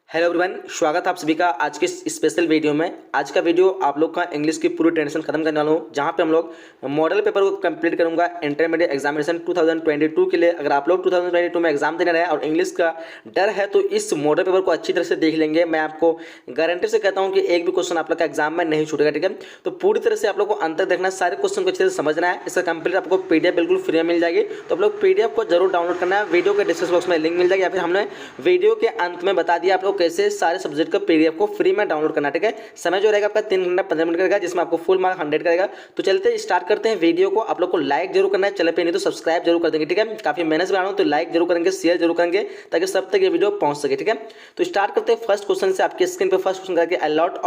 Hello everyone, स्वागत है आप सभी का आज के इस स्पेशल वीडियो में। आज का वीडियो आप लोग का इंग्लिश की पूरी टेंशन खत्म करने वाला हूँ, जहाँ पे हम लोग मॉडल पेपर को कंप्लीट करूंगा इंटरमीडिएट एग्जामिनेशन 2022 के लिए। अगर आप लोग 2022 में एग्जाम देने रहे और इंग्लिश का डर है तो इस मॉडल पेपर को अच्छी तरह से देख लेंगे। मैं आपको गारंटी से कहता हूँ कि एक भी क्वेश्चन आप लोग का एग्जाम में नहीं छूटेगा, ठीक है। तो पूरी तरह से आप लोग को अंत तक देखना है, सारे क्वेश्चन को अच्छे से समझना है। इसका कंप्लीट आपको पीडीएफ बिल्कुल फ्री में मिल जाएगी, तो आप लोग पीडीएफ को जरूर डाउनलोड करना है। वीडियो के डिस्क्रिप्शन बॉक्स में लिंक मिल जाएगी, या फिर हमने वीडियो के अंत में बता दिया आप लोग कैसे सारे सब्जेक्ट का पीडीएफ को फ्री में डाउनलोड करना, ठीक है। समय जो रहेगा आपका 3 घंटा 15 मिनट करेगा, जिसमें आपको फुल मार्क 100 करेगा। तो चलते स्टार्ट करते हैं वीडियो को। आप लोग को लाइक जरूर करना है, चैनल पे नहीं तो सब्सक्राइब जरूर कर देंगे, ठीक है। काफी मेहनत से बना रहा हूं तो लाइक जरूर करेंगे, शेयर जरूर करेंगे, ताकि सब तक ये वीडियो पहुंच सके, ठीक है। तो स्टार्ट करते हैं फर्स्ट क्वेश्चन से। आपकी स्क्रीन पे फर्स्ट क्वेश्चन करके अलॉट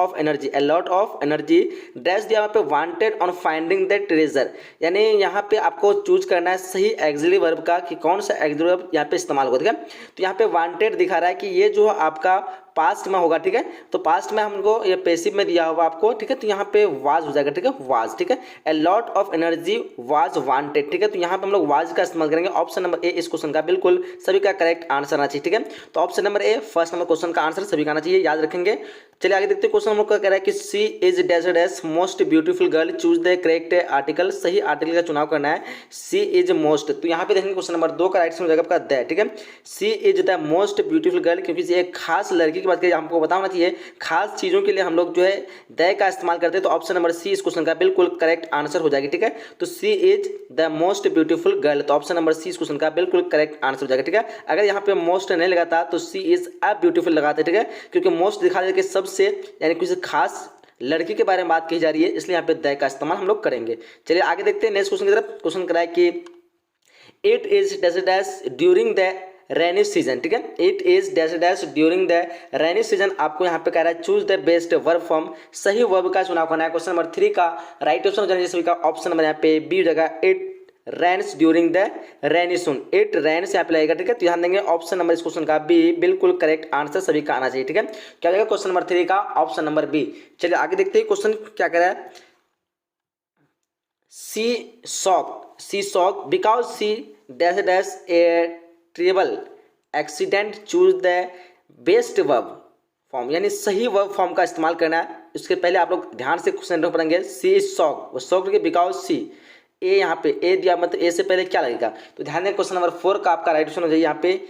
ऑफ एनर्जी डैश दिया वहां पे wanted on finding the treasure, यानी यहाँ पे आपको चूज करना है सही एक्सिलरी वर्ब का कि कौन सा एक्सिलरी वर्ब यहाँ पे इस्तेमाल होगा, ठीक है। तो यहाँ पे वांटेड दिखा रहा है कि ये जो आपका पास्ट में होगा, ठीक है। तो पास्ट में हमको ये पैसिव में दिया होगा आपको, ठीक है। तो यहाँ पे वाज हो जाएगा, ठीक है, वाज, ठीक है। A lot of energy was wanted, ठीक है। तो यहाँ पे हम लोग वाज का इस्तेमाल करेंगे। ऑप्शन नंबर ए इस क्वेश्चन का बिल्कुल सभी का करेक्ट आंसर आना चाहिए, ठीक है। तो ऑप्शन नंबर ए फर्स्ट नंबर क्वेश्चन का आंसर सभी का आना चाहिए, याद रखेंगे। चलिए आगे देखते हैं। क्वेश्चन हम लोग का कह रहा है कि she is dash dash most beautiful girl, choose the correct article. सही आर्टिकल का चुनाव करना है। सी इज मोस्ट, तो यहाँ पे देखेंगे क्वेश्चन नंबर 2 का राइट हो जाएगा आपका द, ठीक है। She is the most beautiful girl, क्योंकि ये एक खास लड़की की बात करिए, हमको बताना चाहिए खास चीजों के लिए हम लोग जो है द का इस्तेमाल करते हैं। तो ऑप्शन नंबर सी इस क्वेश्चन का बिल्कुल करेक्ट आंसर हो जाएगी, ठीक है। तो she is the most beautiful girl, तो ऑप्शन नंबर सी इस क्वेश्चन का बिल्कुल करेक्ट आंसर हो जाएगा, ठीक है। अगर यहाँ पे मोस्ट नहीं लगाता तो सी इज अ ब्यूटीफुल लगाते, ठीक है, क्योंकि मोस्ट दिखा दे के सबसे यानी किसी खास लड़की के बारे में बात की जा रही है, इसलिए यहाँ पे द का इस्तेमाल हम लोग करेंगे। चलिए आगे देखते हैं नेक्स्ट क्वेश्चन की तरफ। क्वेश्चन कराए कि it is dash dash during the rainy season, ठीक है। It is dash dash during the rainy season, आपको यहाँ पे कह रहा है choose the best verb form. सही वर्ब का चुनाव करना है। क्वेश्चन नंबर 3 का राइट ऑप्शन हो जाना चाहिए सभी का। ऑप्शन नंबर यहाँ पे बी हो जाएगा, it rains during the rainy soon. It rains यहाँ पे लगेगा, ठीक है। तो ध्यान देंगे ऑप्शन नंबर इस क्वेश्चन का बी बिल्कुल करेक्ट आंसर सभी का आना चाहिए, ठीक है। क्या लगेगा क्वेश्चन नंबर 3 का ऑप्शन नंबर बी। चलिए आगे देखते हैं क्वेश्चन क्या कह रहा है। She sock because she dash dash a terrible accident, choose the best verb form, यानी सही वर्ब फॉर्म का इस्तेमाल करना है। इसके पहले आप लोग ध्यान से क्वेश्चन पढ़ेंगे। सी इज सॉक, वो सॉक बिकॉज सी, ए यहाँ पे ए दिया, मतलब ए से पहले क्या लगेगा। तो ध्यान दें क्वेश्चन नंबर 4 का आपका राइट ऑप्शन हो जाएगा यहाँ पे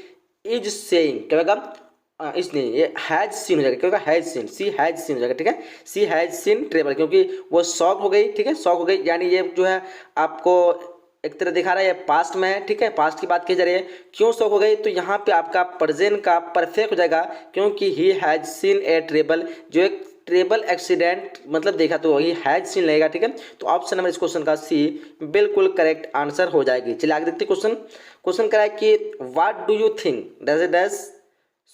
इज सेइंग, क्या होगा इसलिए ये हैज सीन हो जाएगा, क्या होगा has seen, C has seen हो जाएगा, ठीक है। सी हैज सीन ट्रेवल, क्योंकि वो शॉक हो गई, ठीक है, शॉक हो गई, यानी ये जो है आपको एक तरह दिखा रहा है ये पास्ट में है, ठीक है, पास्ट की बात की जा रही है। क्यों शॉक हो गई, तो यहाँ पे आपका प्रेजेंट का परफेक्ट हो जाएगा, क्योंकि he has seen a treble, जो एक ट्रेबल एक्सीडेंट मतलब देखा तो वही हैज सीन लगेगा, ठीक है। तो ऑप्शन नंबर इस क्वेश्चन का सी बिल्कुल करेक्ट आंसर हो जाएगी। चलिए आगे देखते क्वेश्चन। क्वेश्चन करा है कि what do you think dash dash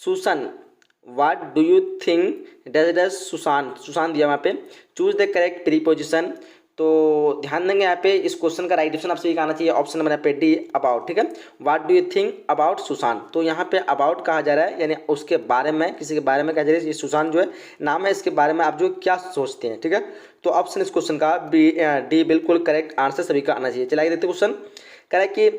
Susan, what do you think dash dash Susan, Susan दिया वहाँ पे, चूज द करेक्ट प्रीपोजिशन। तो ध्यान देंगे यहाँ पे इस क्वेश्चन का राइट ऑप्शन आपसे ये आना चाहिए। ऑप्शन नंबर यहाँ पे डी अबाउट, ठीक है। What do you think about Susan, तो यहाँ पे अबाउट कहा जा रहा है, यानी उसके बारे में, किसी के बारे में कहा जा रहा है। ये सुशान जो है नाम है, इसके बारे में आप जो क्या सोचते हैं, ठीक है। तो ऑप्शन इस क्वेश्चन का बी डी बिल्कुल करेक्ट आंसर सभी का आना चाहिए। चलाइए देखते क्वेश्चन कह रहा है कि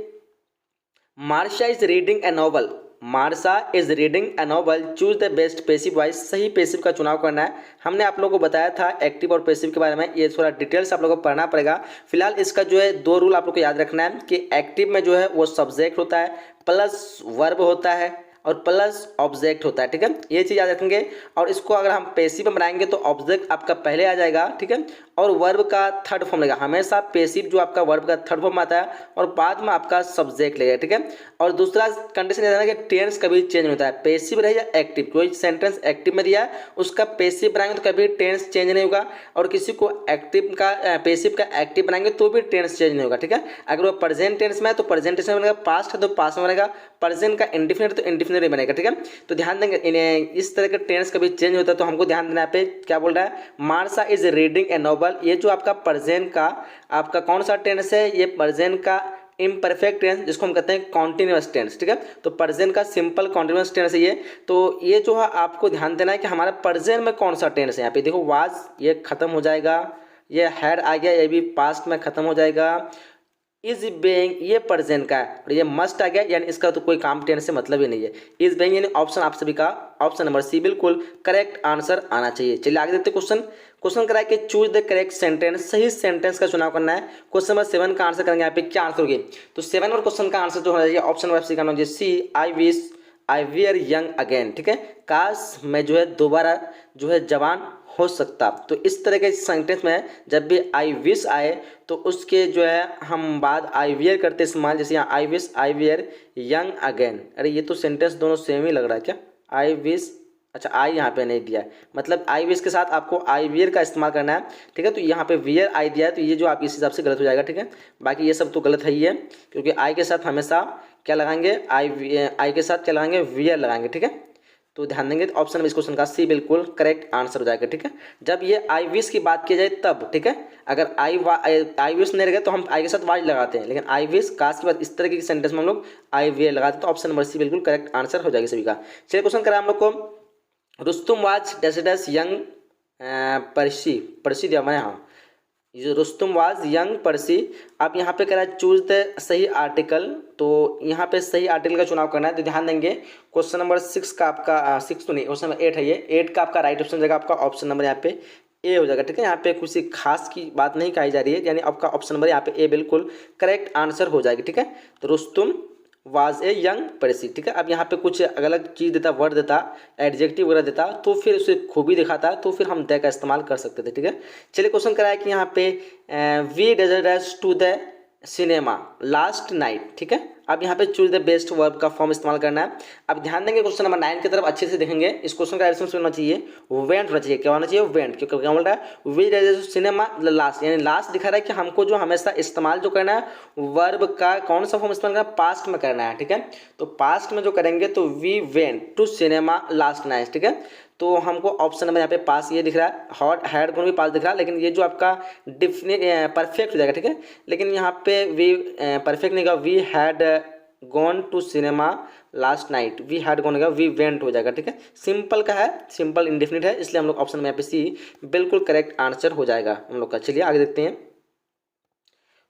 Marsha is reading a novel, Marsha is reading a novel, choose the best passive voice. सही पैसिव का चुनाव करना है। हमने आप लोगों को बताया था एक्टिव और पैसिव के बारे में, ये थोड़ा डिटेल्स आप लोगों को पढ़ना पड़ेगा। फिलहाल इसका जो है 2 रूल आप लोग को याद रखना है कि एक्टिव में जो है वो सब्जेक्ट होता है प्लस वर्ब होता है और प्लस ऑब्जेक्ट होता है, ठीक है, ये चीज़ याद रखेंगे। और इसको अगर हम पैसिव में बनाएंगे तो ऑब्जेक्ट आपका पहले आ जाएगा, ठीक है, और वर्ब का थर्ड फॉर्म लगेगा। हमेशा पैसिव जो आपका वर्ब का थर्ड फॉर्म आता है और बाद में आपका सब्जेक्ट लगेगा, ठीक है। और दूसरा कंडीशन यह है कि टेंस कभी चेंज होता है, पैसिव रहे या एक्टिव। कोई सेंटेंस एक्टिव में दिया है उसका पैसिव बनाएंगे तो कभी टेंस चेंज नहीं होगा, और किसी को एक्टिव का पैसिव का एक्टिव बनाएंगे तो भी टेंस चेंज नहीं होगा, ठीक है। अगर वो प्रेजेंट टेंस में है तो प्रेजेंट टेंस में बनेगा, पास्ट है तो पास्ट में बनेगा, प्रेजेंट का इंडिफिनिट तो इंडिफिनिट नहीं बनेगा, ठीक है। तो ध्यान देंगे इस तरह के टेंस कभी चेंज होता है तो हमको ध्यान देना है पे क्या बोल रहा है, मार्शा इज रीडिंग ए नॉवल। ये जो आपका प्रेजेंट का आपका कौन सा टेंस है, ये प्रेजेंट का इम्परफेक्ट टेंस, जिसको हम कहते हैं कॉन्टिन्यूअस टेंस, ठीक है। तो प्रेजेंट का सिंपल कॉन्टिन्यूअस टेंस है ये। तो ये जो है आपको ध्यान देना है कि हमारा प्रेजेंट में कौन सा टेंस है। यहाँ पे देखो वाज ये खत्म हो जाएगा, ये हैड आ गया, ये भी पास्ट में खत्म हो जाएगा, इज बेइंग ये प्रेजेंट का है और ये मस्ट आ गया, यानी इसका तो कोई काम टेंस से मतलब ही नहीं है। इज बेइंग यानी ऑप्शन आप सभी का ऑप्शन नंबर सी बिल्कुल करेक्ट आंसर आना चाहिए। चलिए आगे देखते क्वेश्चन। क्वेश्चन करा है कि चूज द करेक्ट सेंटेंस, सही सेंटेंस का चुनाव करना है। क्वेश्चन नंबर 7 का आंसर करेंगे। यहाँ पे क्या आंसर होगी, तो 7 और क्वेश्चन का आंसर जो होना चाहिए ऑप्शन नंबर सी का होना चाहिए C, I wish I were young again. ठीक है, काश मैं जो है दोबारा जो है जवान हो सकता। तो इस तरह के सेंटेंस में जब भी आई विश आए तो उसके जो है हम बाद आई वियर करते इस्तेमाल, जैसे यहाँ आई wish I were young again. अरे ये तो सेंटेंस दोनों सेम ही लग रहा है क्या, आई विश, अच्छा आई यहाँ पे नहीं दिया है, मतलब आई विश के साथ आपको आई वियर का इस्तेमाल करना है। ठीक है, तो यहाँ पे वियर आई दिया है तो ये जो आप इस हिसाब से गलत हो जाएगा। ठीक है, बाकी ये सब तो गलत है ही है, क्योंकि आई के साथ हमेशा क्या लगाएंगे, आई के साथ क्या लगाएंगे, वियर लगाएंगे। ठीक है, तो ध्यान देंगे तो ऑप्शन में इस क्वेश्चन का सी बिल्कुल करेक्ट आंसर हो जाएगा। ठीक है, जब ये आई विश की बात की जाए तब। ठीक है, अगर आई विश नहीं रहेगा तो हम आई के साथ वाज लगाते हैं, लेकिन आई विश काश के बाद इस तरह के सेंटेंस में हम लोग आई वियर लगाते हैं, तो ऑप्शन नंबर सी बिल्कुल करेक्ट आंसर हो जाएगा सभी का। चलिए क्वेश्चन करा हम लोग को, रुस्तुम वाज डैश यंग पर्सी, पर्सी दिया मैंने, हाँ ये जो रुस्तुम वाज यंग पर्सी। अब यहाँ पे कह रहा है चूज द सही आर्टिकल, तो यहाँ पे सही आर्टिकल का चुनाव करना है। तो ध्यान देंगे क्वेश्चन नंबर 6 का आपका 6 तो नहीं, क्वेश्चन नंबर 8 है ये, 8 का आपका राइट ऑप्शन जाएगा आपका ऑप्शन नंबर यहाँ पे ए हो जाएगा। ठीक है, यहाँ पे किसी खास की बात नहीं कही जा रही है, यानी आपका ऑप्शन नंबर यहाँ पे ए बिल्कुल करेक्ट आंसर हो जाएगी। ठीक है, तो रुस्तुम वाज ए यंग पर्सी। ठीक है, अब यहाँ पे कुछ अलग अलग चीज़ देता, वर्ड देता, एडजेक्टिव वगैरह देता, तो फिर उसे खूबी दिखाता, तो फिर हम द का इस्तेमाल कर सकते थे। ठीक है, चलिए क्वेश्चन कराया कि यहाँ पे we desert to the cinema last night. ठीक है, अब यहाँ पे चूज द बेस्ट वर्ब का फॉर्म इस्तेमाल करना है। अब ध्यान देंगे क्वेश्चन नंबर 9 की तरफ अच्छे से देखेंगे, इस क्वेश्चन का आंसर होना चाहिए वेंट होना चाहिए। क्या होना चाहिए, वेंट, क्योंकि क्या बोल रहा है वी डेजर्ट सिनेमा लास्ट, यानी लास्ट दिखा रहा है कि हमको जो हमेशा इस्तेमाल जो करना है वर्ब का कौन सा फॉर्म इस्तेमाल करना है, पास्ट में करना है। ठीक है, तो पास्ट में जो करेंगे तो we went to cinema last night. ठीक है, तो हमको ऑप्शन नंबर यहाँ पे पास ये दिख रहा है, हॉट हैड को भी पास दिख रहा है, लेकिन ये जो आपका परफेक्ट हो जाएगा। ठीक है, लेकिन यहाँ पे वी परफेक्ट नहीं होगा, we had gone to cinema last night, we had gone होगा, वी वेंट हो जाएगा। ठीक है, सिंपल का है, सिंपल इंडेफिनिट है, इसलिए हम लोग ऑप्शन में यहाँ पे सी बिल्कुल करेक्ट आंसर हो जाएगा हम लोग का। चलिए आगे देखते हैं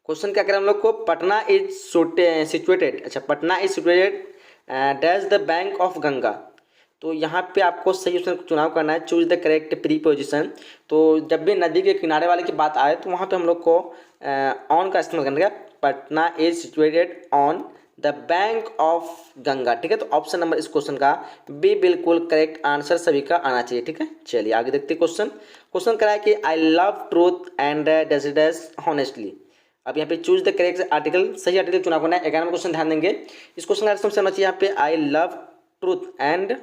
क्वेश्चन क्या करें हम लोग को, पटना इज सिचुएटेड, अच्छा Patna is situated dash the bank of Ganga. तो यहाँ पे आपको सही ऑप्शन चुनाव करना है, चूज द करेक्ट प्रीपोजिशन। तो जब भी नदी के किनारे वाले की बात आए तो वहाँ पे हम लोग को ऑन का इस्तेमाल करना है। Patna is situated on the bank of Ganga. ठीक है, तो ऑप्शन नंबर इस क्वेश्चन का बी बिल्कुल करेक्ट आंसर सभी का आना चाहिए। ठीक है, चलिए आगे देखते क्वेश्चन। क्वेश्चन करा है कि आई लव ट्रूथ एंड डेजिडस हॉनेस्टली। अब यहाँ पे चूज द करेक्ट आर्टिकल, सही आर्टिकल चुनाव करना है। 11वां क्वेश्चन ध्यान देंगे, इस क्वेश्चन का आंसर होना चाहिए यहाँ पे आई love truth and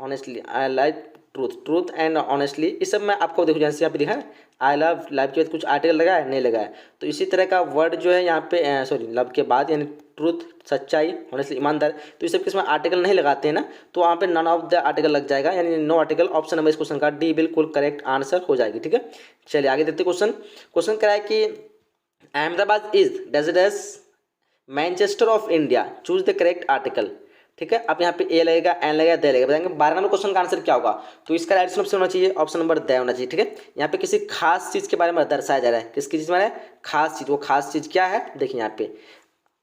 honestly, I like truth, truth and honestly. इस सब में आपको देखो जैसे यहाँ पे लिखा है आई लव, लव के बाद कुछ आर्टिकल लगा है, नहीं लगा है, तो इसी तरह का वर्ड जो है यहाँ पे सॉरी लव के बाद यानी ट्रूथ सच्चाई, ऑनेस्टली ईमानदार, तो इस सब किसमें आर्टिकल नहीं लगाते हैं ना, तो वहाँ पे नन ऑफ द आर्टिकल लग जाएगा, यानी नो आर्टिकल। ऑप्शन नंबर इस क्वेश्चन का डी बिल्कुल करेक्ट आंसर हो जाएगी। ठीक है, चलिए आगे देखते क्वेश्चन। क्वेश्चन क्या है कि Ahmedabad is desert Manchester of India, choose the correct article. ठीक है, अब यहाँ पे ए लगेगा, एन लगेगा, दे लगेगा, बताएंगे 12 नंबर क्वेश्चन का आंसर क्या होगा, तो इसका राइट ऑप्शन होना चाहिए ऑप्शन नंबर द होना चाहिए। ठीक है, यहाँ पे किसी खास चीज़ के बारे में दर्शाया जा रहा है, किसकी चीज़ में खास चीज़, वो खास चीज़ क्या है देखिए यहाँ पे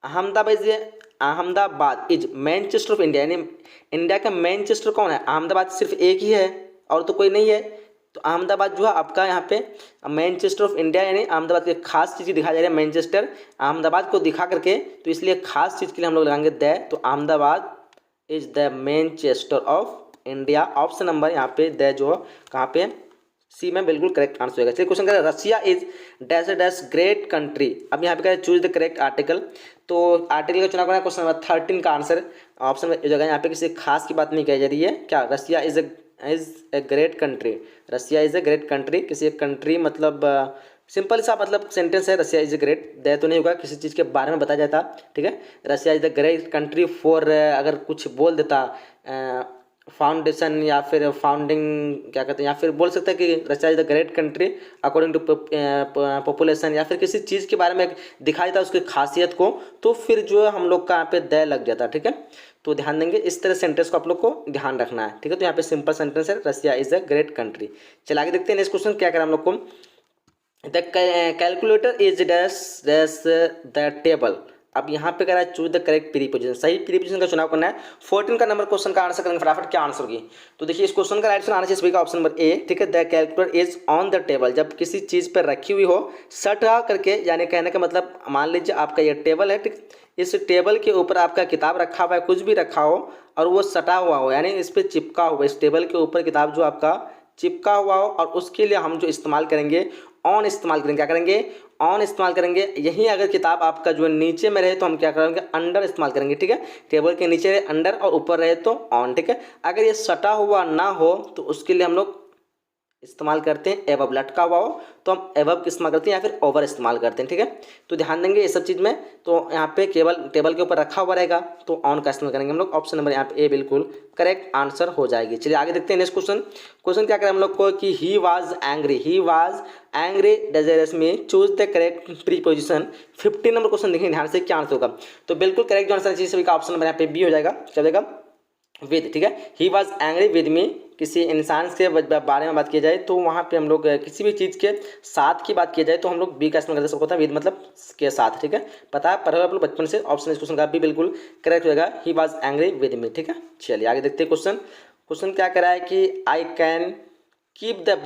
Ahmedabad is Manchester of India, यानी इंडिया का मैनचेस्टर कौन है, अहमदाबाद सिर्फ एक ही है और तो कोई नहीं है, तो अहमदाबाद जो है आपका यहाँ पे मैनचेस्टर ऑफ इंडिया, यानी अहमदाबाद की खास चीज़ दिखाई जा रही है, मैनचेस्टर अहमदाबाद को दिखा करके, तो इसलिए खास चीज़ के लिए हम लोग लगाएंगे द, तो Ahmedabad is the Manchester of India. Option number यहाँ पे द जो कहाँ पे सी में बिल्कुल करेक्ट आंसर होगा। चलिए क्वेश्चन करें, Russia is dash dash great country. अब यहाँ पे करें चूज द करेक्ट आर्टिकल, तो आर्टिकल का चुनाव करना है। क्वेश्चन नंबर 13 का आंसर ऑप्शन में जगह यहाँ पे किसी खास की बात नहीं कही जा रही है, क्या Russia is a great country, Russia is a great country, किसी एक कंट्री मतलब सिंपल सा मतलब सेंटेंस है, रशिया इज ए ग्रेट, दे तो नहीं होगा, किसी चीज़ के बारे में बताया जाता। ठीक है, Russia is the great country for, अगर कुछ बोल देता फाउंडेशन या फिर फाउंडिंग क्या कहते हैं, या फिर बोल सकते हैं कि Russia is the great country according to population, या फिर किसी चीज़ के बारे में दिखाई देता उसकी खासियत को, तो फिर जो है हम लोग का यहाँ पे द लग जाता। ठीक है, तो ध्यान देंगे इस तरह सेंटेंस को आप लोग को ध्यान रखना है। ठीक है, तो यहाँ पे सिंपल सेंटेंस है Russia is a great country. चलिए आगे देखते हैं नेक्स्ट क्वेश्चन क्या करें हम लोग को। The calculator is dash dash the table. अब यहाँ पे कह रहा है चूज द करेक्ट प्रीपोजिशन, सही प्रीपोजिशन का चुनाव करना है। 14 का नंबर क्वेश्चन का आंसर करेंगे फटाफट, क्या आंसर होगी। तो देखिए इस क्वेश्चन का राइट आंसर आना चाहिए सभी का ऑप्शन नंबर ए, ठीक है। The calculator is on the table, जब किसी चीज़ पर रखी हुई हो सटा करके, यानी कहने का मतलब मान लीजिए आपका ये टेबल है, ठीक, इस टेबल के ऊपर आपका किताब रखा हुआ है, कुछ भी रखा हो और वो सटा हुआ हो, यानी इस पर चिपका हुआ, इस टेबल के ऊपर किताब जो आपका चिपका हुआ हो, और उसके लिए हम जो इस्तेमाल करेंगे ऑन इस्तेमाल करेंगे, क्या करेंगे ऑन इस्तेमाल करेंगे। यहीं अगर किताब आपका जो है नीचे में रहे तो हम क्या करेंगे अंडर इस्तेमाल करेंगे, ठीक है। टेबल के नीचे रहे अंडर और ऊपर रहे तो ऑन, ठीक है। अगर ये सटा हुआ ना हो तो उसके लिए हम लोग इस्तेमाल करते हैं एवब, लटका हुआ हो तो हम एवब इस्तेमाल करते हैं या फिर ओवर इस्तेमाल करते हैं, ठीक है। तो ध्यान देंगे ये सब चीज़ में। तो यहाँ पे केवल टेबल के ऊपर रखा हुआ रहेगा तो ऑन का इस्तेमाल करेंगे हम लोग। ऑप्शन नंबर यहाँ पे ए बिल्कुल करेक्ट आंसर हो जाएगी। चलिए आगे देखते हैं नेक्स्ट क्वेश्चन। क्वेश्चन क्या करें हम लोग को कि ही वाज एंग्री डेजरस में choose the correct preposition. 15 number question देखें ध्यान से, क्या आंसर होगा। तो बिल्कुल करेक्ट जो आंसर चाहिए सभी का ऑप्शन नंबर यहाँ पे बी हो जाएगा, क्या हो जाएगा विद, ठीक है। He was angry with me, किसी इंसान के बारे में बात की जाए तो वहाँ पे हम लोग किसी भी चीज़ के साथ की बात की जाए तो हम लोग बी का इस्तेमाल करते होता है, विद मतलब के साथ, ठीक है। पता है पढ़ा हुआ बचपन से। ऑप्शन इस क्वेश्चन का भी बिल्कुल करेक्ट हो जाएगा, he was angry with me, ठीक है। चलिए आगे देखते हैं क्वेश्चन। क्वेश्चन क्या कह रहा है कि आई can keep the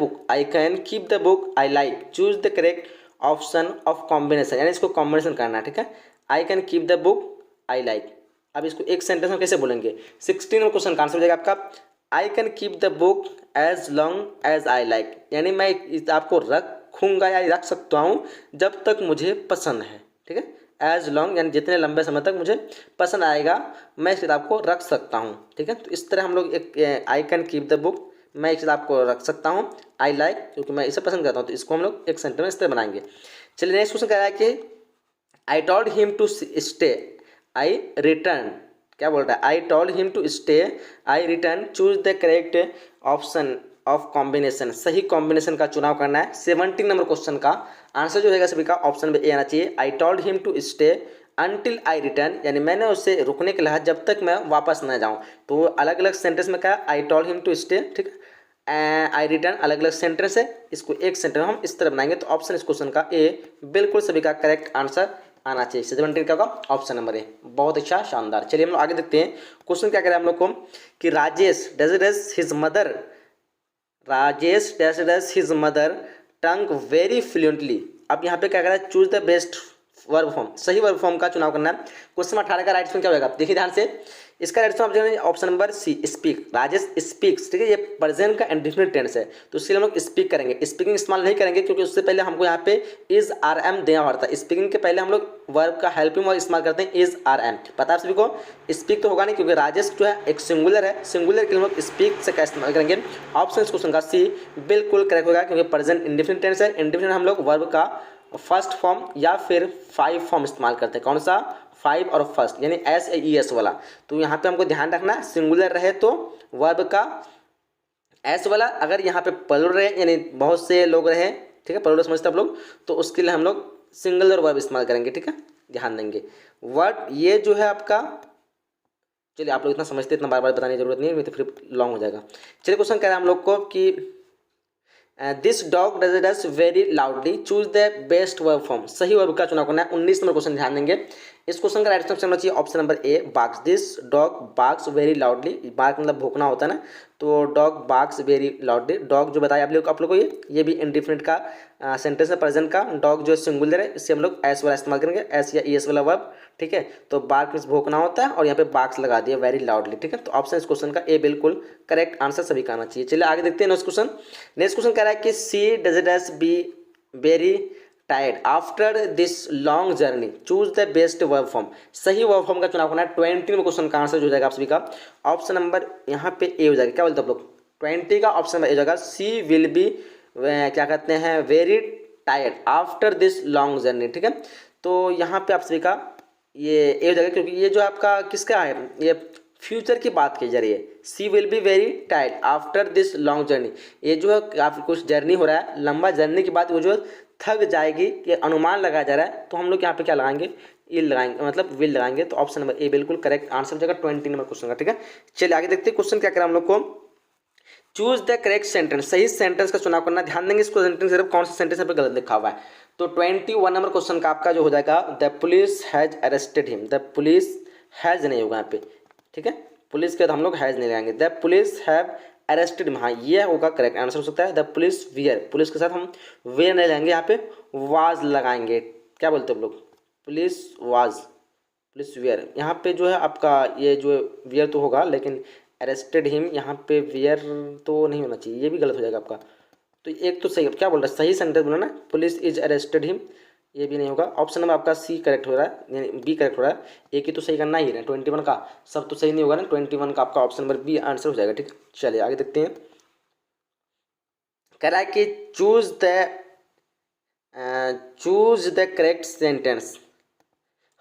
book I like, choose the correct option of combination, यानी इसको कॉम्बिनेशन करना है, ठीक है। आई can keep the book I like, अब इसको एक सेंटेंस में कैसे बोलेंगे। 16 क्वेश्चन का आंसर हो जाएगा आपका I can keep the book as long as I like, यानी मैं इस किताब को रखूँगा या रख सकता हूँ जब तक मुझे पसंद है, ठीक है। एज लॉन्ग यानी जितने लंबे समय तक मुझे पसंद आएगा मैं इस किताब को रख सकता हूँ, ठीक है। तो इस तरह हम लोग एक आई कैन कीप द बुक, मैं इस किताब को रख सकता हूँ, आई लाइक क्योंकि मैं इसे पसंद करता हूँ, तो इसको हम लोग एक सेंटेंस में इस तरह बनाएंगे। चलिए नेक्स्ट क्वेश्चन कह रहा है कि I told him to stay I return, क्या बोल रहा है I told him to stay I return, choose the correct option of combination, सही कॉम्बिनेशन का चुनाव करना है। 17 नंबर क्वेश्चन का आंसर जो रहेगा सभी का ऑप्शन में ए आना चाहिए, I told him to stay until I return, यानी मैंने उससे रुकने के लिए जब तक मैं वापस न जाऊँ। तो अलग अलग सेंटेंस में क्या I told him to stay, ठीक है, आई रिटर्न अलग अलग सेंटेंस है, इसको एक सेंटेंस हम इस तरह बनाएंगे। तो ऑप्शन इस क्वेश्चन का ए बिल्कुल सभी का करेक्ट आंसर आना चाहिए। 17 का होगा ऑप्शन नंबर ए, बहुत अच्छा शानदार। चलिए हम लोग आगे देखते हैं। क्वेश्चन क्या करें हम लोग को कि Rajesh does his mother tongue very fluently. अब यहाँ पे क्या करें choose the best verb form, सही वर्ब फॉर्म का चुनाव करना है। क्वेश्चन 18 का राइट आंसर क्या होगा देखिए ध्यान से, इसका right answer option number C speak, Rajesh speaks, ठीक है। ये प्रेजेंट का इंडेफिनिट टेंस है तो इसके लिए हम लोग स्पीक करेंगे, स्पीकिंग इस्तेमाल नहीं करेंगे क्योंकि उससे पहले हमको यहाँ पे इज आर एम देना पड़ता है। स्पीकिंग के पहले हम लोग वर्ब का हेल्पिंग वर्ब इस्तेमाल करते हैं इज आर एम, पता है सभी को। स्पीक तो होगा नहीं क्योंकि राजेश जो है एक सिंगुलर है, सिंगुलर के लिए हम लोग स्पीक से का इस्तेमाल करेंगे। ऑप्शन इस क्वेश्चन का सी बिल्कुल करेक्ट होगा क्योंकि प्रेजेंट इंडेफिनिट टेंस है। इंडेफिनिट हम लोग वर्ब का फर्स्ट फॉर्म या फिर 5 फॉर्म इस्तेमाल करते हैं, कौन सा 5 और फर्स्ट यानी एस ई एस वाला। तो यहाँ पे हमको ध्यान रखना सिंगुलर रहे तो वर्ब का एस वाला, अगर यहाँ पे प्लूरल रहे यानी बहुत से लोग रहे, ठीक है, प्लूरल समझते आप लोग, तो उसके लिए हम लोग सिंगुलर वर्ब इस्तेमाल करेंगे, ठीक है, ध्यान देंगे। वर्ब ये जो है आपका, चलिए आप लोग इतना समझते इतना बार बार बताने की जरूरत नहीं है, नहीं तो फिर लॉन्ग हो जाएगा। चलिए क्वेश्चन कह रहे हैं हम लोग को कि this dog does very loudly, choose the best verb form, सही वर्ब का चुनाव करना है। 19 नंबर क्वेश्चन ध्यान देंगे। इस क्वेश्चन का राइट आंसर होना चाहिए option number A barks, this dog barks very loudly, bark मतलब भौंकना होता है ना, तो dog barks very loudly, dog जो बताया आप लोग को ये भी इंडिफिनिट का सेंटेंस है प्रेजेंट का। डॉग जो सिंगुलर है इससे हम लोग एस वाला इस्तेमाल करेंगे, एस या ई एस वाला वर्ब, ठीक है। तो बार्क मीन्स भौंकना होता है और यहाँ पे बार्क्स लगा दिया वेरी लाउडली, ठीक है। तो ऑप्शन इस क्वेश्चन का ए बिल्कुल करेक्ट आंसर सभी का आना चाहिए। चलिए आगे देखते हैं नेक्स्ट क्वेश्चन। नेक्स्ट क्वेश्चन कह रहा है कि she does be very tired after this long journey, choose the best verb form, सही वर्ब फॉर्म का चुनाव करना है। 20 में क्वेश्चन का आंसर हो जाएगा आप सभी का ऑप्शन नंबर यहाँ पे ए हो जाएगा, क्या बोलते हैं आप लोग 20 का ऑप्शन नंबर ए हो जाएगा, सी विल बी क्या कहते हैं very tired after this long journey, ठीक है। तो यहाँ पे आप सभी का ये ए हो जाएगा क्योंकि ये जो आपका किसका है, ये फ्यूचर की बात की जा रही है। She will be very tired after this long journey, ये जो है काफ़ी कुछ जर्नी हो रहा है, लंबा जर्नी के बाद वो जो थक जाएगी, ये अनुमान लगाया जा रहा है। तो हम लोग यहाँ पे क्या लगाएंगे, इल लगाएंगे, मतलब विल लगाएंगे। तो ऑप्शन नंबर ए बिल्कुल करेक्ट आंसर हो जाएगा 20 नंबर क्वेश्चन का, ठीक है। चलिए आगे देखते हैं क्वेश्चन क्या करें हम लोग को चूज द करेक्ट सेंटेंस, सही सेंटेंस का चुनाव करना। ध्यान देंगे इसको सेंटेंस सिर्फ कौन सा सेंटेंस यहाँ पे गलत लिखा हुआ है। तो 21 नंबर क्वेश्चन का आपका जो हो जाएगा the police has arrested him. The police has नहीं होगा यहाँ पे, ठीक है, पुलिस के बाद हम लोग हैज नहीं लगाएंगे। The police have arrested him, हाँ ये होगा करेक्ट आंसर हो सकता है। द पुलिस वियर, पुलिस के साथ हम वेयर नहीं लगाएंगे, यहाँ पे वाज लगाएंगे। क्या बोलते हो आप लोग, पुलिस वाज, पुलिस वियर। यहाँ पे जो है आपका ये जो वियर तो होगा, लेकिन अरेस्टेड हिम यहाँ पे वियर तो नहीं होना चाहिए, ये भी गलत हो जाएगा आपका। तो एक तो सही, क्या बोल रहा है, सही सेंटेंस बोला ना, पुलिस इज अरेस्टेड हिम, ये भी नहीं होगा। ऑप्शन नंबर आपका सी करेक्ट हो रहा है, यानी बी करेक्ट हो रहा है। एक ही तो सही करना ही है, 21 का सब तो सही नहीं होगा ना, 21 का आपका ऑप्शन नंबर बी आंसर हो जाएगा, ठीक है। चलिए आगे देखते हैं। कह रहा है कि चूज द करेक्ट सेंटेंस।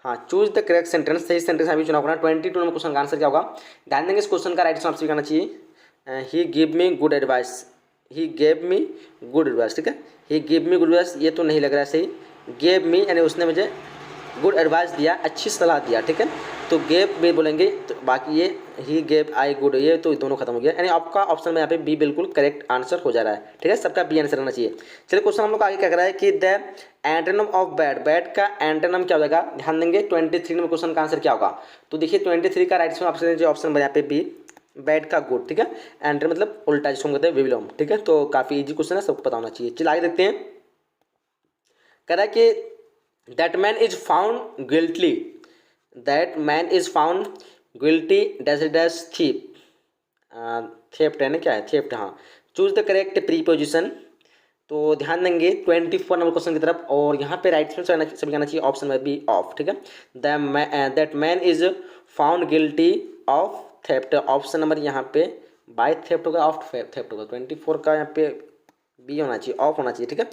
हाँ, चूज द करेक्ट सेंटेंस, सही सेंटेंस अभी चुनाव करना। 22 नंबर क्वेश्चन का आंसर क्या होगा, ध्यान देंगे इस क्वेश्चन का राइट आंसर आपसे करना चाहिए। He give me good advice, he gave me good advice, ठीक है। He give me good advice, ये तो नहीं लग रहा है सही। गेव मी यानी उसने मुझे गुड एडवाइस दिया, अच्छी सलाह दिया, ठीक है। तो गेव में बोलेंगे, तो बाकी ये ही गेव आई गुड, ये तो दोनों खत्म हो गया, यानी आपका ऑप्शन में यहाँ पे बी बिल्कुल करेक्ट आंसर हो जा रहा है, ठीक है। सबका बी आंसर रहना चाहिए। चलिए क्वेश्चन हम लोग आगे क्या कर रहा है कि the antonym of bad, bad का एंटोनिम क्या हो जाएगा। ध्यान देंगे 23 नंबर क्वेश्चन का आंसर क्या होगा। तो देखिए 23 का राइट ऑप्शन ऑप्शन यहाँ पे बी, बैड का गुड, ठीक है। एंटोनिम मतलब उल्टा, जिसको हम कहते हैं विलोम, ठीक है। तो काफी इजी क्वेश्चन है, सबको पता होना चाहिए। चलिए आगे देखते हैं। कह रहा है कि that man is found guilty, that man is found guilty dash thief, theft है ना, क्या है थेफ्ट, हाँ। चूज द करेक्ट प्रीपोजिशन, तो ध्यान देंगे 24 नंबर क्वेश्चन की तरफ, और यहाँ पे राइट में सभी कहना चाहिए ऑप्शन में बी ऑफ, ठीक है। That man is found guilty of theft, option number यहाँ पे बाय थेफ्ट होगा, ऑफ थेफ्ट होगा। 24 का यहाँ पे बी होना चाहिए, ऑफ होना चाहिए, ठीक है।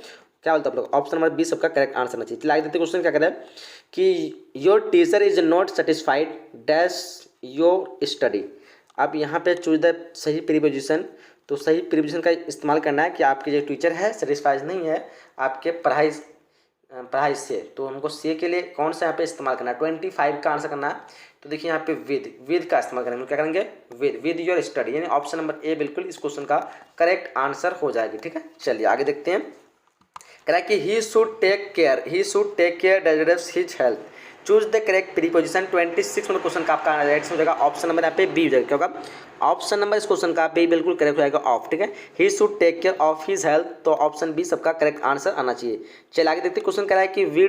क्या बोलते हैं आप लोग, ऑप्शन नंबर बी सबका करेक्ट आंसर होना चाहिए। चलिए देखते क्वेश्चन क्या कह रहा है कि your teacher is not satisfied dash your study. अब यहाँ पे चूज द सही प्रीपोजिशन, तो सही प्रीपोजिशन का इस्तेमाल करना है कि आपके जो टीचर है सेटिस्फाइड नहीं है आपके पढ़ाई से, तो हमको सी के लिए कौन सा यहाँ पे इस्तेमाल करना है, 25 का आंसर करना है। तो देखिए यहाँ पे विद का इस्तेमाल करेंगे, क्या करेंगे विद योर स्टडी, यानी ऑप्शन नंबर ए बिल्कुल इस क्वेश्चन का करेक्ट आंसर हो जाएगी, ठीक है। चलिए आगे देखते हैं। कह रहा है कि he should take care deserves his health. Choose the correct preposition. 26 number question का आपका राइट हो जाएगा, ऑप्शन नंबर यहाँ पे बी हो जाएगा, क्या होगा ऑप्शन नंबर इस क्वेश्चन का बी बिल्कुल करेक्ट हो जाएगा, ऑफ, ठीक है। He should take care of his health, तो ऑप्शन बी सबका करेक्ट आंसर आना चाहिए। चलिए आगे देखते हैं। क्वेश्चन कह रहा है कि we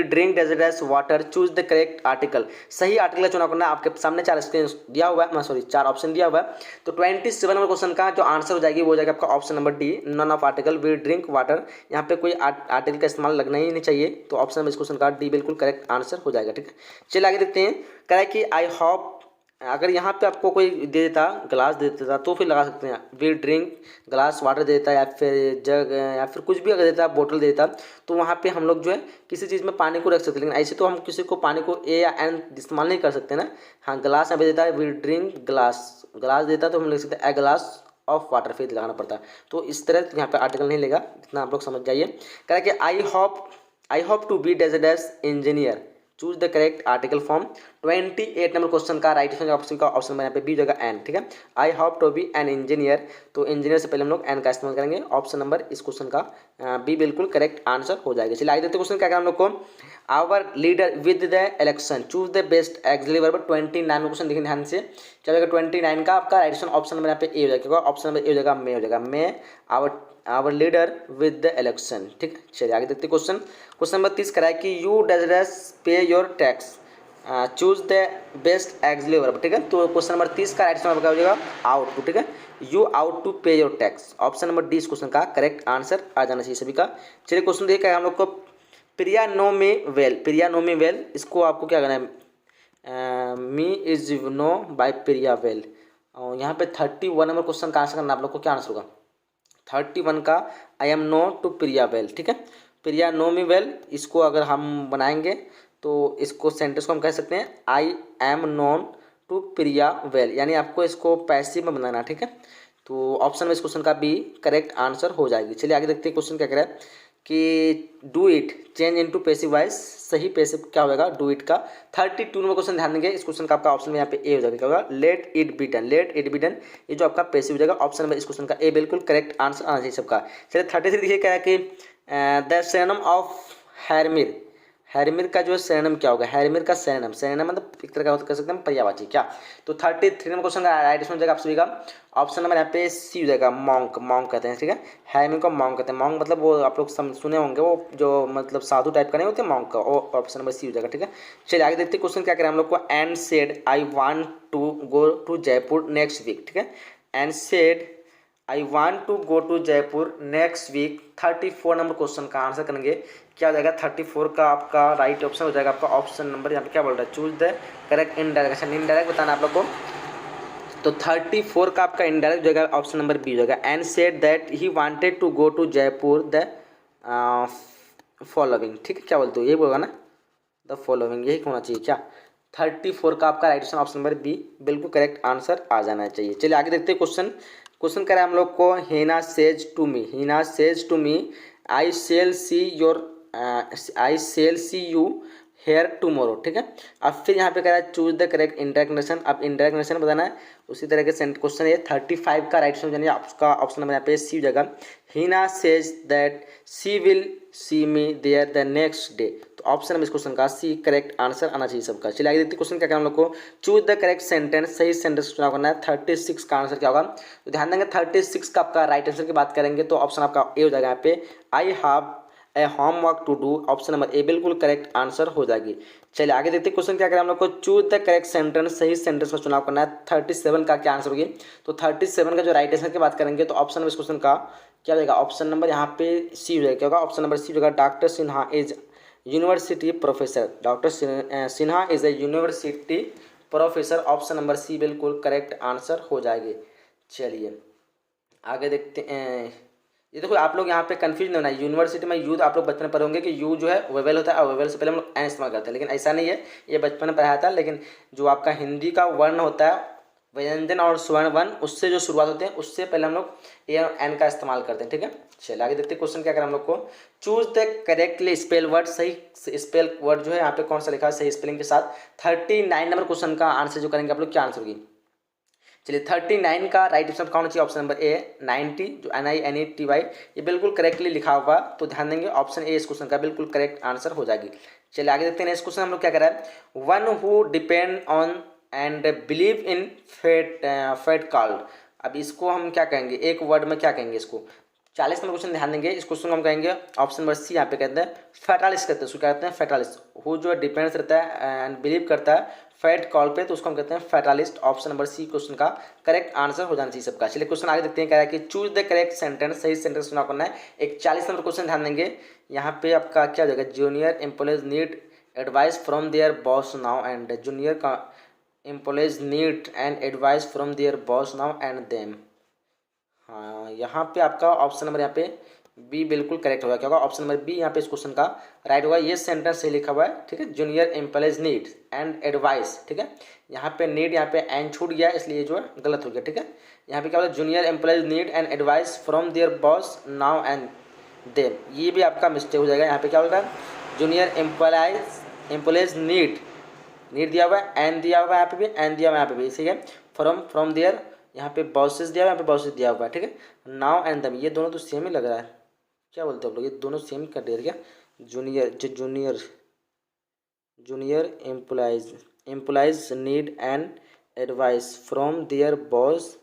drink deserts water, choose the correct article. सही आर्टिकल का चुनाव करना, आपके सामने 4 स्क्रीन दिया हुआ है, सॉरी 4 ऑप्शन दिया हुआ है। तो 27 नंबर क्वेश्चन का जो आंसर हो जाएगी वो हो जाएगा आपका option number D, none of article, we drink water. यहाँ पे कोई आर्टिकल का इस्तेमाल लगना ही नहीं चाहिए, तो ऑप्शन नंबर इस क्वेश्चन का डी बिल्कुल करेक्ट आंसर हो जाएगा, ठीक है। चलिए आगे देखते हैं। कह रहा है कि आई होप, अगर यहाँ पे आपको कोई दे देता ग्लास दे देता तो फिर लगा सकते हैं, वी ड्रिंक ग्लास वाटर दे देता, या फिर जग, या फिर कुछ भी अगर देता बोतल देता, तो वहाँ पे हम लोग जो है किसी चीज़ में पानी को रख सकते हैं। लेकिन ऐसे तो हम किसी को पानी को ए या एन इस्तेमाल नहीं कर सकते ना। हाँ, ग्लास यहाँ पे देता है, वी ड्रिंक ग्लास देता तो हम लिख सकते हैं ए ग्लास ऑफ वाटर, फिर लगाना पड़ता है। तो इस तरह यहाँ पे आर्टिकल नहीं लेगा, इतना आप लोग समझ जाइए। कह रहा है कि I hope to be days engineer, choose the correct article form. 28 number question का राइट ऑप्शन का ऑप्शन यहाँ पे बी जगह एन, ठीक है। I hope to be an engineer, तो इंजीनियर से पहले हम लोग एन का इस्तेमाल करेंगे, ऑप्शन नंबर इस क्वेश्चन का बी बिल्कुल करेक्ट आंसर हो जाएगा। चलिए आगे देखते क्वेश्चन क्या करें हम लोग को, our leader with the election, choose the best auxiliary verb. 29 में क्वेश्चन देखिए ध्यान से, चलेगा 29 का आपका राइट ऑप्शन नंबर यहाँ पे ए हो जाएगा, ऑप्शन नंबर ए हो जाएगा मे हो जाएगा, may our leader with the election, ठीक है। चलिए आगे देखते क्वेश्चन नंबर 30 कराए कि यू डज पे your tax, choose the best auxiliary verb, ठीक है। तो क्वेश्चन नंबर 30 का राइट आंसर क्या हो जाएगा आउट टू, ठीक है। यू आउट टू पे your tax, option number D इस क्वेश्चन का करेक्ट आंसर आ जाना चाहिए सभी का। चलिए क्वेश्चन देखिए हम लोग को, प्रिया नो मी वेल, इसको आपको क्या करना है, me is known by Priya well. और यहाँ पे 31 नंबर क्वेश्चन का आंसर करना, आप लोग को क्या आंसर होगा 31 का, I am known to Priya well, ठीक है। प्रिया नो मी वेल, इसको अगर हम बनाएंगे तो इसको सेंटेंस को हम कह सकते हैं I am known to Priya well, यानी आपको इसको पैसिव में बनाना, ठीक है। तो ऑप्शन में इस क्वेश्चन का बी करेक्ट आंसर हो जाएगी। चलिए आगे देखते हैं क्वेश्चन क्या कह रहा है कि do it change into passive voice, सही पैसिव क्या होगा डू इट का। 32 नंबर क्वेश्चन ध्यान देंगे, इस क्वेश्चन का आपका ऑप्शन में यहाँ पे ए हो जाएगा, क्या होगा let it be done, let it be done, ये जो आपका पैसिव हो जाएगा ऑप्शन नंबर इस क्वेश्चन का ए बिल्कुल करेक्ट आंसर आना चाहिए सबका। चलिए 33 देखिए क्या है कि द सिनोनिम ऑफ हैरमिर, हैरमिर का जो सिनोनिम क्या होगा, हैरमिर का सिनोनिम, सिनोनिम मतलब एक तरह का कह सकते हैं पर्यायवाची क्या। तो 33 नंबर क्वेश्चन का राइट आंसर हो जाएगा आप सभी का ऑप्शन नंबर यहाँ पे सी हो जाएगा, मॉन्क, मॉन्क कहते हैं, ठीक है। हैरमिर को मॉन्क कहते हैं, मॉन्क मतलब वो आप लोग सुने होंगे वो जो मतलब साधु टाइप का नहीं होते मॉन्क का, वो ऑप्शन नंबर सी हो जाएगा, ठीक है। चलिए आगे देखते हैं क्वेश्चन क्या करें हम लोग को। And said I want to go to Jaipur next week, ठीक है। And said I want to go to Jaipur next week, 34 number question का आंसर करेंगे, क्या हो जाएगा 34 का आपका राइट ऑप्शन हो जाएगा आपका ऑप्शन नंबर, यहाँ पे क्या बोल रहा है चूज द करेक्ट इनडायरेक्ट, अच्छा इनडायरेक्ट बताना आप लोग को। तो 34 का आपका इनडायरेक्ट हो जाएगा ऑप्शन नंबर बी हो जाएगा। And said that he wanted to go to Jaipur the following, ठीक है, क्या बोलते हो ये बोलेगा ना द फॉलोइंग, यही होना चाहिए क्या। 34 का आपका राइट ऑप्शन नंबर बी बिल्कुल करेक्ट आंसर आ जाना चाहिए। चलिए आगे देखते हैं क्वेश्चन। क्वेश्चन करें हम लोग को, Heena says to me, Heena says to me I shall see your, I shall see you here tomorrow, ठीक है। अब फिर यहाँ पे कह रहा है choose the correct indirect narration, अब इंडायरेक्ट नेशन बताना है। उसी तरह के क्वेश्चन ये 35 का राइट आंसर जानिए आपका ऑप्शन नंबर यहाँ पे सी हो जाएगा। Heena says that she will see me there the next day, तो ऑप्शन नंबर इस क्वेश्चन का सी करेक्ट आंसर आना चाहिए सबका। चलिए आगे देखते क्वेश्चन क्या क्या हम लोग को, चूज द करेक्ट सेंटेंस, सही सेंटेंस चुनाव करना है। 36 का आंसर क्या होगा, तो ध्यान देंगे 36 का आपका राइट आंसर की बात करेंगे तो ऑप्शन आपका ए हो जाएगा यहाँ पे, I have a homework to do, option number A बिल्कुल करेक्ट आंसर हो जाएगी। चलिए आगे देखते हैं क्वेश्चन क्या करें हम लोग को, चूज द करेक्ट सेंटेंस, सही सेंटेंस का चुनाव करना है। 37 का क्या आंसर होगी, तो 37 का जो राइट आंसर की बात करेंगे तो ऑप्शन नंबर इस क्वेश्चन का क्या हो जाएगा, ऑप्शन नंबर यहाँ पे सी हो जाएगा, क्या होगा ऑप्शन नंबर सी हो जाएगा। Doctor Sinha is university professor, doctor Sinha is a university professor, option number C बिल्कुल करेक्ट आंसर हो जाएगी। चलिए आगे देखते हैं, ये देखो आप लोग यहाँ पे कंफ्यूज नहीं होना है, यूनिवर्सिटी में यू आप लोग बचपन में पढ़े होंगे कि यू जो है वेवेल होता है और वेवेल से पहले हम लोग एन इस्तेमाल करते हैं, लेकिन ऐसा नहीं है, ये बचपन में पढ़ाया था। लेकिन जो आपका हिंदी का वर्ण होता है व्यंजन और स्वर्ण वर्ण, उससे जो शुरुआत होते हैं उससे पहले हम लोग ए और एन का इस्तेमाल करते हैं, ठीक है। चलिए आगे देखते हैं क्वेश्चन क्या करें हम लोग को, choose the correctly spell word, सही स्पेल वर्ड जो है यहाँ पे कौन सा लिखा है सही स्पेलिंग के साथ। 39 नंबर क्वेश्चन का आंसर जो करेंगे आप लोग क्या आंसर होगी। चलिए 39 का राइट ऑप्शन कौन चाहिए, ऑप्शन नंबर ए 90 जो NINETY, ये बिल्कुल करेक्टली लिखा हुआ, तो ध्यान देंगे ऑप्शन ए इस क्वेश्चन का बिल्कुल करेक्ट आंसर हो जाएगी। चलिए आगे देखते हैं नेक्स्ट क्वेश्चन हम लोग क्या कर रहा है, one who depend on and believe in fate, fate called, अब इसको हम क्या कहेंगे, एक वर्ड में क्या कहेंगे इसको। 40 नंबर क्वेश्चन ध्यान देंगे, इस क्वेश्चन को हम कहेंगे ऑप्शन नंबर सी, यहाँ पे कहते हैं फैटालिस्ट कहते हैं, उसको क्या कहते हैं फैटालिस्ट, वो जो डिपेंड्स रहता है एंड बिलीव करता है फैट कॉल पे, तो उसको हम कहते हैं फैटालिस्ट, ऑप्शन नंबर सी क्वेश्चन का करेक्ट आंसर हो जाना चाहिए सबका। चलिए क्वेश्चन आगे देखते हैं क्या है कि चूज द करेक्ट सेंटेंस, सही सेंटेंस चुनाव करना है। एक 40 नंबर क्वेश्चन ध्यान देंगे, यहाँ पे आपका क्या हो जाएगा, junior employees need advice from their boss now and, junior का employees need and advice from their boss now and then, हाँ यहाँ पे आपका ऑप्शन नंबर यहाँ पे बी बिल्कुल करेक्ट होगा, क्या होगा ऑप्शन नंबर बी यहाँ पे इस क्वेश्चन का राइट होगा। ये सेंटेंस सही लिखा हुआ है, ठीक है, junior employees need and advice, ठीक है, यहाँ पे नीड यहाँ पे एंड छूट गया इसलिए जो है गलत हो गया, ठीक है। यहाँ पे क्या बोला, junior employees need and advice from their boss now and them, ये भी आपका मिस्टेक हो जाएगा। यहाँ पे क्या बोल रहा है, जूनियर एम्प्लॉयज नीड दिया हुआ है, एंड दिया हुआ है यहाँ पे भी, एंड दिया हुआ है यहाँ पे भी, ठीक है। फ्रॉम देयर यहाँ पे बॉसेस दिया हुआ है, यहाँ पे बॉसेस दिया हुआ है, ठीक है। नाउ एंड देम ये दोनों तो सेम ही लग रहा है, क्या बोलते हो आप लोग, ये दोनों सेम कर दिया क्या, junior employees need and advice from their boss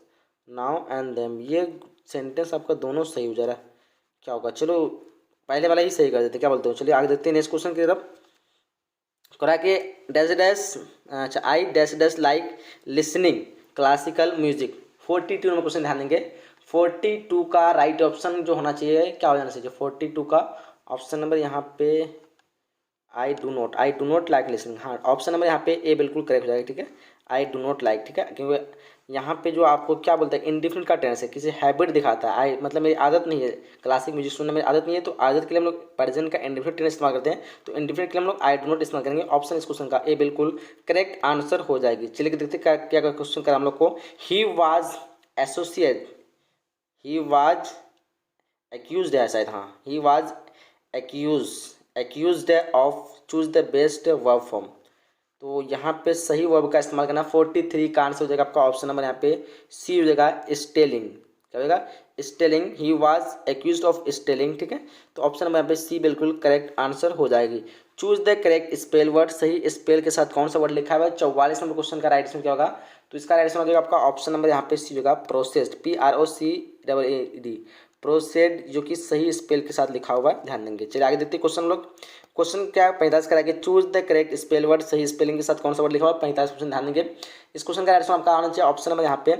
now and them, ये सेंटेंस आपका दोनों सही हो जा रहा है, क्या होगा, चलो पहले वाला ही सही कर देते, क्या बोलते हो। चलिए आगे देखते हैं नेक्स्ट क्वेश्चन की तरफ। करा के डैश डैश, अच्छा I dash dash like listening classical music, 42 number question ध्यान देंगे। 42 का राइट ऑप्शन जो होना चाहिए क्या हो जाना चाहिए, 42 का ऑप्शन नंबर यहाँ पे I do not like listening, हाँ ऑप्शन नंबर यहाँ पे ए बिल्कुल करेक्ट हो जाएगा, ठीक है, आई डू नॉट लाइक, ठीक है, क्योंकि यहाँ पे जो आपको क्या बोलते हैं इंडिफरेंट का टेंस है, किसी हैबिट दिखाता है, आई मतलब मेरी आदत नहीं है क्लासिक म्यूजिक सुनने, मेरी आदत नहीं है, तो आदत के लिए हम लोग प्रेजेंट का इंडिफरेंट टेंस इस्तेमाल करते हैं, तो इंडिफरेंट के लिए हम लोग आई डू नॉट इस्तेमाल करेंगे, ऑप्शन इस क्वेश्चन का ए बिल्कुल करेक्ट आंसर हो जाएगी। चलिए देखते क्या क्या क्वेश्चन करा हम लोग को, ही वाज एक्यूज्ड है शायद, हाँ ही was accused of choose the best verb form. तो यहाँ पे सही वर्ब का इस्तेमाल करना 43 का आंसर हो जाएगा आपका ऑप्शन नंबर यहाँ पे सी हो जाएगा, स्टेलिंग। क्या हो जाएगा? Stealing. He was accused of stealing. ठीक है, तो ऑप्शन नंबर यहाँ पे सी बिल्कुल करेक्ट आंसर हो जाएगी। Choose the correct spell word. सही स्पेल के साथ कौन सा वर्ड लिखा हुआ है? 44 नंबर क्वेश्चन का राइट आंसर क्या होगा? तो इसका राइट आंसर हो जाएगा आपका ऑप्शन नंबर यहाँ पे सी होगा, प्रोसेस्ड। PROCEED, प्रोसेड, जो कि सही स्पेल के साथ लिखा हुआ है, ध्यान देंगे। चलिए आगे देखते हैं क्वेश्चन हम लोग। क्वेश्चन क्या 45 कराएंगे, choose the correct spell word. सही स्पेलिंग के साथ कौन सा वर्ड लिखा हुआ है? 45 क्वेश्चन, ध्यान देंगे। इस क्वेश्चन का राइट आंसर आपका आना चाहिए ऑप्शन नंबर यहाँ पे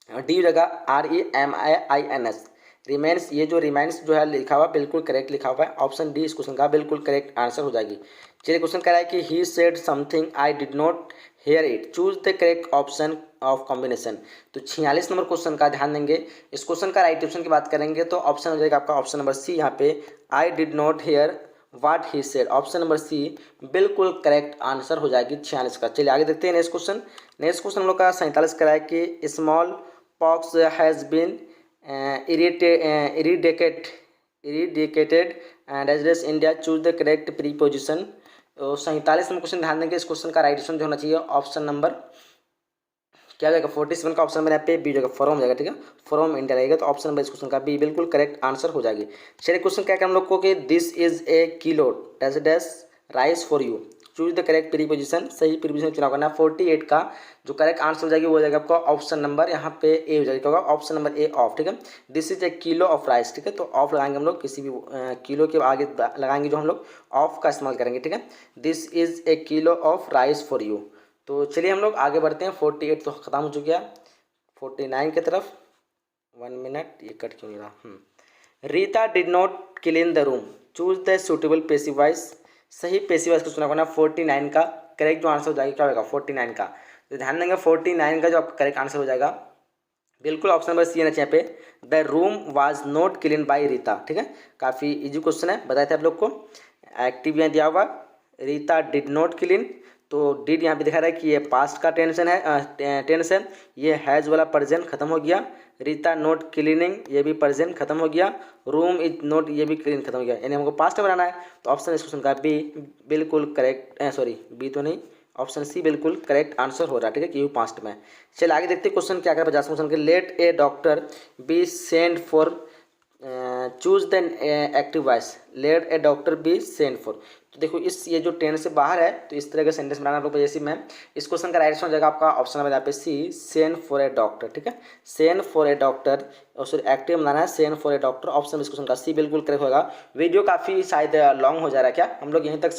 डी हो जाएगा, REMAINS, रिमेन्स। ये जो रिमेन्स जो है लिखा हुआ बिल्कुल करेक्ट लिखा हुआ है, ऑप्शन डी इस क्वेश्चन का बिल्कुल करेक्ट आंसर हो जाएगी। चलिए क्वेश्चन कह रहा है कि he said something I did not here it, choose the correct option of combination. तो 46 नंबर क्वेश्चन का ध्यान देंगे। इस क्वेश्चन का राइट ऑप्शन की बात करेंगे तो ऑप्शन हो जाएगा आपका ऑप्शन नंबर सी यहाँ पे, I did not hear what he said. Option number C बिल्कुल करेक्ट आंसर हो जाएगी 46 का। चलिए आगे देखते हैं नेक्स्ट क्वेश्चन। नेक्स्ट क्वेश्चन हम लोग का 47 का है कि smallpox has been eradicated and as India, choose the correct preposition. तो 47 नंबर क्वेश्चन, ध्यान देंगे। इस क्वेश्चन का राइट आंसर जो होना चाहिए ऑप्शन नंबर क्या जाएगा, 47 का ऑप्शन नंबर यहाँ पे बी जाएगा, फ्रॉम जाएगा। ठीक है, फ्रॉम इंडिया रहेगा, तो ऑप्शन नंबर इस क्वेश्चन का बी बिल्कुल करेक्ट आंसर हो जाएगी। चलिए क्वेश्चन क्या है हम लोग को कि this is a kilo dash dash rice for you, choose the correct preposition. सही प्रीपोजिशन चुनाव करना है। 48 का जो करेक्ट आंसर हो जाएगी वो हो जाएगा आपका ऑप्शन नंबर यहाँ पे ए हो जाएगा, ऑप्शन नंबर ए ऑफ। ठीक है, this is a kilo of rice. ठीक है, तो ऑफ लगाएंगे हम लोग, किसी भी किलो के आगे लगाएंगे जो हम लोग ऑफ का इस्तेमाल करेंगे। ठीक है, this is a kilo of rice for you. तो चलिए हम लोग आगे बढ़ते हैं। 48 तो ख़त्म हो चुकी है, 49 की तरफ। 1 मिनट, ये कट क्यों नहीं रहा? Rita did not clean the room, choose the suitable passive voice. सही पेसिव वॉइस को चुना करना। 49 का करेक्ट जो आंसर हो जाएगा क्या होगा? 49 का। तो ध्यान देंगे 49 का जो आपका करेक्ट आंसर हो जाएगा बिल्कुल ऑप्शन नंबर सी आना चाहिए पे, the room was not clean by Rita. ठीक है, काफ़ी इजी क्वेश्चन है, बताए थे आप लोग को। एक्टिव यहाँ दिया हुआ, रीता डिड नॉट क्लीन, तो डिड यहाँ पे दिखा रहा है कि ये पास्ट का टेंस है। ये हैज़ वाला प्रेजेंट खत्म हो गया। रीता नॉट क्लीनिंग, ये भी प्रेजेंट खत्म हो गया। रूम इज नॉट, ये भी क्लीन खत्म हो गया, यानी हमको पास्ट में बनाना है। तो ऑप्शन इस क्वेश्चन का बी बिल्कुल करेक्ट, सॉरी बी तो नहीं, ऑप्शन सी बिल्कुल करेक्ट आंसर हो रहा है। ठीक है, कि यू पास्ट में। चलिए आगे देखते हैं क्वेश्चन क्या कर 50 क्वेश्चन के। Let a doctor be send for, choose the active voice. Let a doctor be send for. तो देखो इस ये जो टेन से बाहर है, तो इस तरह का सेंटेंस बनाना आप लोग जैसे मैं। इस क्वेश्चन का राइट आंसर हो जाएगा आपका ऑप्शन नंबर यहाँ पे सी, सेंड फॉर ए डॉक्टर। ठीक है, सेंड फॉर ए डॉक्टर, और सॉरी एक्टिव बनाना है, send for a doctor. Option इस क्वेश्चन का सी बिल्कुल करेक्ट होगा। वीडियो काफ़ी शायद लॉन्ग हो जा रहा है क्या, हम लोग यहीं तक